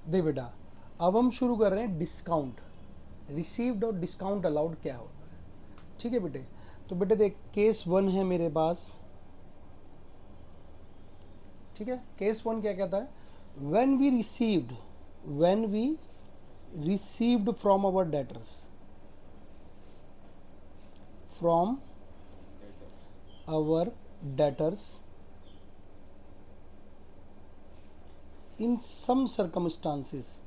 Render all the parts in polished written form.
दे बेटा, अब हम शुरू कर रहे हैं डिस्काउंट। रिसीव्ड और डिस्काउंट अलाउड क्या होता है, ठीक है बेटे। तो बेटे देख, केस 1 है मेरे पास, ठीक है। केस 1 क्या कहता है, when we received from our debtors, फ्रॉम our debtors in some circumstances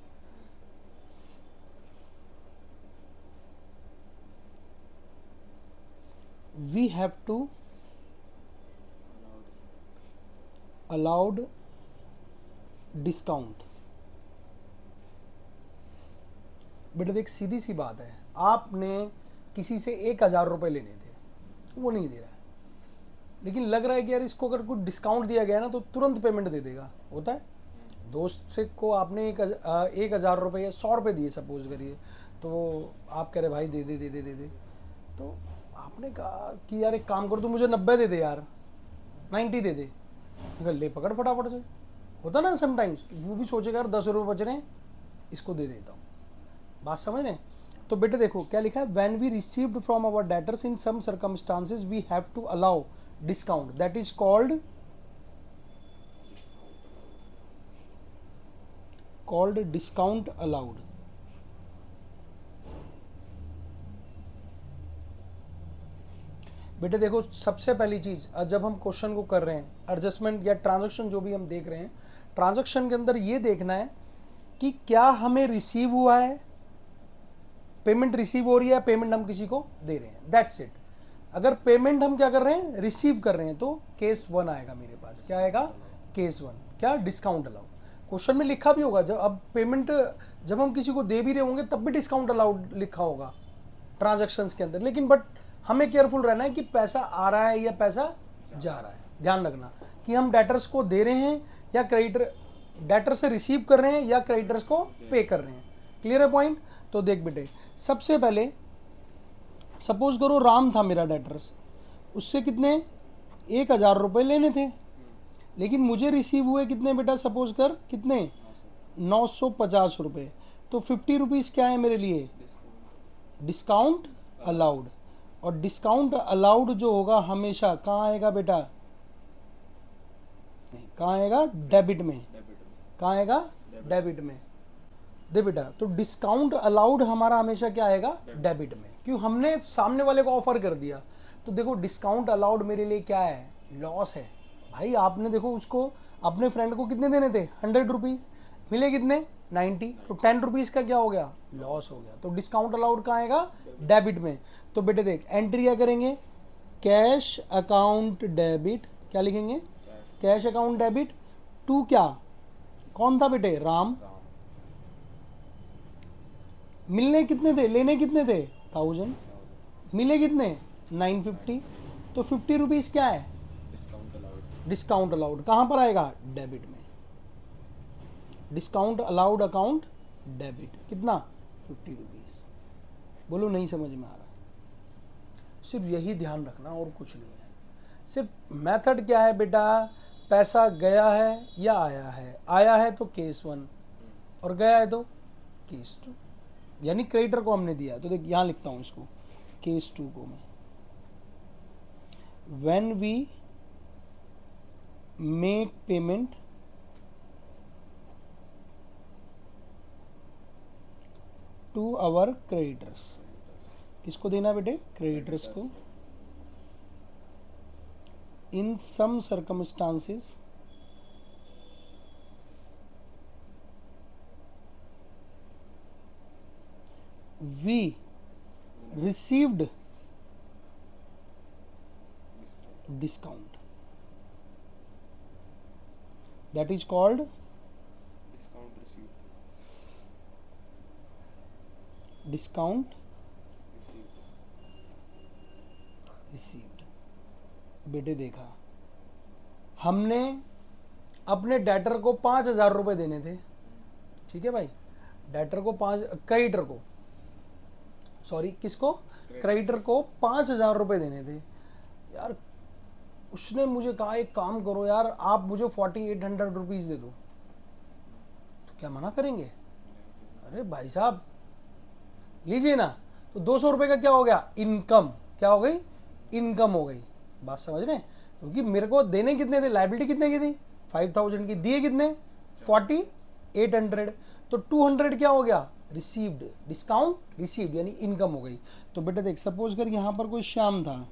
we have to allowed discount। बेटा देख, सीधी सी बात है, आपने किसी से 1,000 रुपये लेने थे, वो नहीं दे रहा है, लेकिन लग रहा है कि यार इसको अगर कुछ डिस्काउंट दिया गया ना तो तुरंत पेमेंट दे देगा, होता है। दोस्त से को आपने 1,000 रुपये या 100 रुपये दिए सपोज करिए, तो आप कह रहे भाई दे दे दे दे दे दे, तो आपने कहा कि यार एक काम कर, तू मुझे 90 दे दे यार, 90 दे दे, अगर ले पकड़ फटाफट से, होता ना समटाइम्स, वो भी सोचेगा यार 10 रुपये बच रहे हैं, इसको दे देता हूँ। बात समझ रहे हैं। तो बेटे देखो क्या लिखा है, when we received from our debtors in some circumstances we have to allow discount, that is called discount allowed. बेटे देखो, सबसे पहली चीज, जब हम क्वेश्चन को कर रहे हैं, एडजस्टमेंट या ट्रांजैक्शन जो भी हम देख रहे हैं, ट्रांजैक्शन के अंदर ये देखना है कि क्या हमें रिसीव हुआ है, पेमेंट रिसीव हो रही है, पेमेंट हम किसी को दे रहे हैं, दैट्स इट। अगर पेमेंट हम क्या कर रहे हैं, रिसीव कर रहे हैं, तो केस 1 आएगा मेरे पास। क्या आएगा, केस 1, क्या, डिस्काउंट अलाउड। क्वेश्चन में लिखा भी होगा, जब अब पेमेंट जब हम किसी को दे भी रहे होंगे तब भी डिस्काउंट अलाउड लिखा होगा ट्रांजैक्शंस के अंदर, लेकिन बट हमें केयरफुल रहना है कि पैसा आ रहा है या पैसा जा रहा है। ध्यान रखना कि हम डेटर्स को दे रहे हैं या क्रेडिटर, डेटर से रिसीव कर रहे हैं या क्रेडिटर्स को पे कर रहे हैं। क्लियर है पॉइंट। तो देख बेटे, सबसे पहले सपोज करो राम था मेरा डेटर्स, उससे कितने 1,000 रुपये लेने थे, लेकिन मुझे रिसीव हुए कितने बेटा, सपोज कर कितने 950 रुपये। तो 50 रुपीज़ क्या है मेरे लिए, डिस्काउंट अलाउड। और डिस्काउंट अलाउड जो होगा हमेशा कहाँ आएगा बेटा, कहाँ आएगा, डेबिट में। कहाँ आएगा, डेबिट में। दे बेटा, तो डिस्काउंट अलाउड हमारा हमेशा क्या आएगा, डेबिट में, क्यों, हमने सामने वाले को ऑफर कर दिया। तो देखो डिस्काउंट अलाउड मेरे लिए क्या है, लॉस है। भाई आपने देखो उसको, अपने फ्रेंड को कितने देने थे, 100 रुपीज़, मिले कितने 90, तो 10 रुपीज़ का क्या हो गया, लॉस हो गया। तो डिस्काउंट अलाउड कहाँ आएगा, डेबिट में। तो बेटे देख, एंट्री क्या करेंगे, कैश अकाउंट डेबिट, क्या लिखेंगे, कैश अकाउंट डेबिट टू, क्या, कौन था बेटे, राम। मिलने कितने थे, लेने कितने थे 1000, मिले कितने 950, तो 50 रुपीज़ क्या है, डिस्काउंट अलाउड। कहाँ पर आएगा, डेबिट में। डिस्काउंट अलाउड अकाउंट डेबिट, कितना 50 रुपीज़। बोलो नहीं समझ में आ रहा, सिर्फ यही ध्यान रखना और कुछ नहीं है। सिर्फ मेथड क्या है बेटा, पैसा गया है या आया है, आया है तो केस 1 और गया है तो केस 2, यानी क्रेडिटर को हमने दिया। तो देख यहाँ लिखता हूँ इसको, केस 2 को मैं, when we make payment to our creditors, किसको देना बेटे, क्रेडिटर्स को, in some circumstances we received discount, that is called discount received। बेटे देखा, हमने अपने डेटर को 5,000 रुपये देने थे, ठीक है भाई, डेटर को क्रेडिटर को, सॉरी किसको, क्रेडिटर को 5,000 रुपये देने थे यार। उसने मुझे कहा एक काम करो यार, आप मुझे 4,800 रुपीज़ दे दो। तो क्या मना करेंगे? अरे भाई साहब लीजिए ना। तो 200 रुपये का क्या हो गया? इनकम। क्या हो गई? इनकम हो गई। बात समझ रहे हैं? क्योंकि मेरे को देने कितने थे, लाइबिलिटी कितने की थी? 5000 की, दिए कितने? 4800। तो 200 क्या हो गया? रिसीव्ड, डिस्काउंट रिसीव्ड, यानी इनकम हो गई। तो बेटा देख, सपोज कर यहाँ पर कोई श्याम था,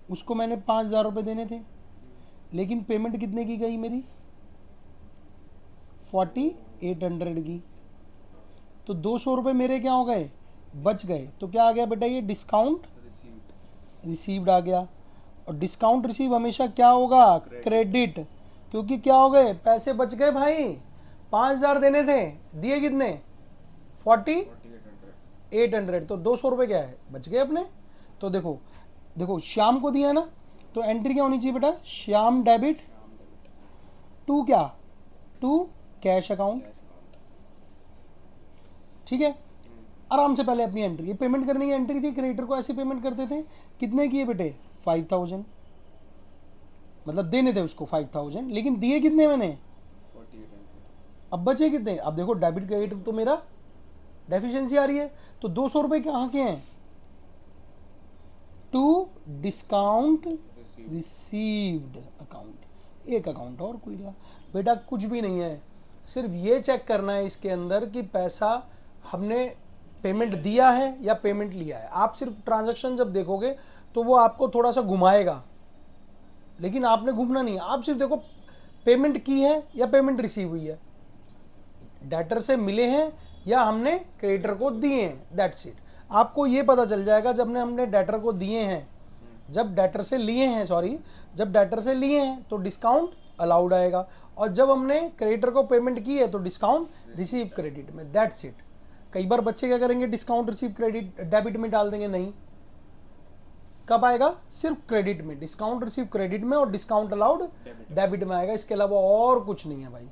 उसको मैंने 5000 रुपये देने थे, लेकिन पेमेंट कितने की गई मेरी? 4800 की। तो 200 रुपये मेरे क्या हो गए? बच गए। तो क्या आ गया बेटा? ये डिस्काउंट रिसीव्ड आ गया। और डिस्काउंट रिसीव हमेशा क्या होगा? क्रेडिट। क्योंकि क्या हो गए? पैसे बच गए भाई। 5000 देने थे, दिए कितने? 4800। तो 200 रुपये क्या है? बच गए अपने। तो देखो देखो, श्याम को दिया ना, तो एंट्री क्या होनी चाहिए बेटा? श्याम डेबिट टू क्या? To cash account. ठीक है, आराम से पहले अपनी एंट्री, ये पेमेंट करने की एंट्री थी, क्रेडिटर को ऐसे पेमेंट करते थे। कितने किए बेटे? 5000। मतलब देने थे उसको 5000, लेकिन दिए कितने मैंने? 4800। अब बचे कितने? अब देखो, डेबिट क्रेडिट तो मेरा डेफिशिएंसी आ रही है। तो 200 रुपये कहाँ के हैं? To discount received account. एक अकाउंट और खुल गया बेटा। कुछ भी नहीं है, सिर्फ ये चेक करना है इसके अंदर कि पैसा हमने पेमेंट दिया है या पेमेंट लिया है। आप सिर्फ ट्रांजैक्शन जब देखोगे तो वो आपको थोड़ा सा घुमाएगा, लेकिन आपने घूमना नहीं है। आप सिर्फ देखो पेमेंट की है या पेमेंट रिसीव हुई है, डेटर से मिले हैं या हमने क्रेडिटर को दिए हैं, दैट्स इट। आपको ये पता चल जाएगा जब हमने डेटर को दिए हैं, जब डेटर से लिए हैं, सॉरी, जब डेटर से लिए हैं तो डिस्काउंट अलाउड आएगा, और जब हमने क्रेडिटर को पेमेंट की है तो डिस्काउंट रिसीव क्रेडिट में, दैट्स इट। कई बार बच्चे क्या करेंगे? डिस्काउंट रिसीव क्रेडिट डेबिट में डाल देंगे। नहीं, कब आएगा? सिर्फ क्रेडिट में, डिस्काउंट रिसीव क्रेडिट में, और डिस्काउंट अलाउड डेबिट में आएगा। इसके अलावा और कुछ नहीं है भाई।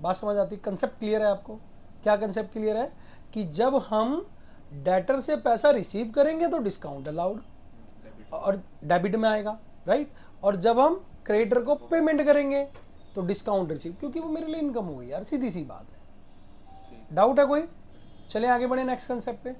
बात समझ आती? कंसेप्ट क्लियर है आपको? क्या कंसेप्ट क्लियर है? कि जब हम डेटर से पैसा रिसीव करेंगे तो डिस्काउंट अलाउड और डेबिट में आएगा, राइट। और जब हम क्रेडिटर को पेमेंट करेंगे तो डिस्काउंट रिसीव, क्योंकि वो मेरे लिए इनकम हो गई यार, सीधी सी बात है। डाउट है कोई? चले आगे बढ़े नेक्स्ट कंसेप्ट पे।